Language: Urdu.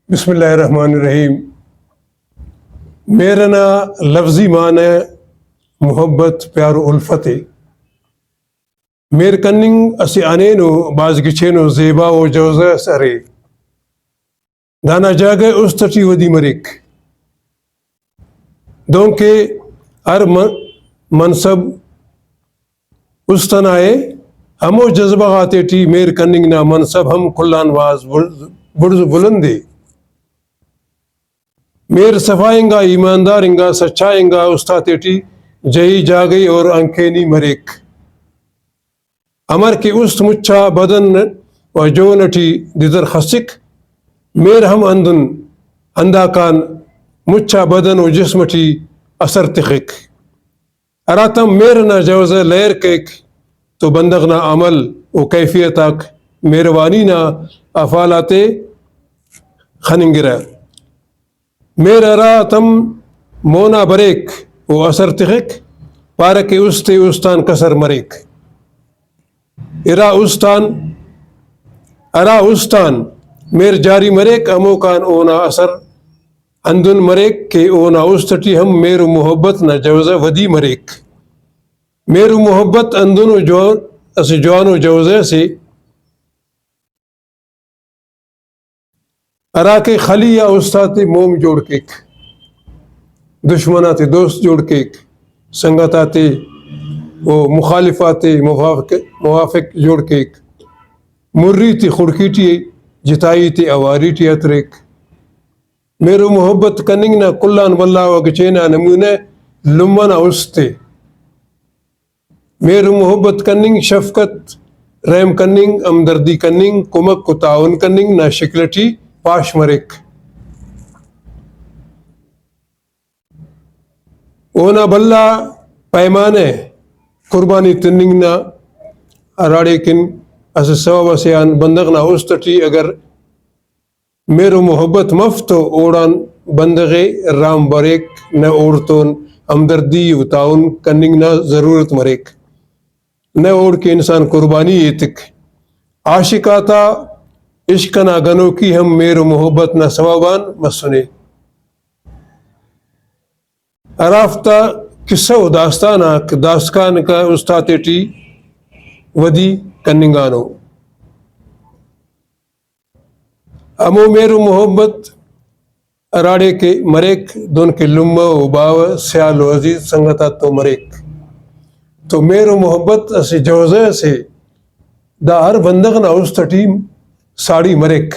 بسم اللہ الرحمن الرحیم۔ میرا نا لفظی معنی محبت پیار و الفت۔ میر کننگ اسی آنینو باز گچینو زیبا و جوزہ سرے دانا جاگے استٹی ودی مریک دونکہ ہر منصب استنائے ہمو جذبہ غاتے ٹی میر کننگ نا منصب ہم کلان واز برز بلندے میر صفائنگا ایماندارنگا سچائنگا استاتے ٹی جہی جاگئی اور انکینی مریک امر کے است مچھا بدن و جونٹی دیدر خسک میر ہم اندن انداکان مچھا بدن و جسمٹی اثر تخک اراتم میر نہ جوزہ لیر کیک تو بندغ نہ عمل و کیفیتاک میروانی نہ افعالاتے خننگرہ میر اراتم مونا بریک و اثر تخک پارک استے استان کسر مریک ارا استان میر جاری مریک اموکان اونا اثر اندن مریک کہ اونا استٹی ہم میرو محبت نہ جوزہ ودی مریک میرو محبت اندن جوان و جوزہ سے ارا کے خلی یا استاد موم جوڑ کیک دشمنات دوست جوڑ کیک سنگتاتے و مخالفات موافق جوڑ کیک مری تی خڑکیٹی جتائی تی اواری ٹی اتریک میرو محبت کننگ نا کلان واللہ و گچینا نمونہ لمنا استے میرو محبت کننگ شفقت رحم کننگ امدردی کننگ کمک کو تعاون کننگ نا شکلٹی پاش مریک اونا بلا پیمانے قربانی تننگ نا اراڑے کن اس سواب سیان بندغ نا استٹی اگر میرو محبت مفتو اوڑان بندغے رام بریک نہ اوڑتون ہمدردی و تعاون کننگ نہ ضرورت مریک نہ اوڑ کے انسان قربانی ایتک عاشقاتا عشق نا گنو کی ہم میرو محبت نہ سوابان مسنے ارافتا قصہ و داستان کا استاد ٹی ودی کننگانو امو میرو محبت اراڑے کے مریک دون کے لمہ و باو سیال و عزیز سنگتا تو مریک تو میرو محبت اسی جوزہ سے دا ہر بندغ نا استٹی ساڑی مریک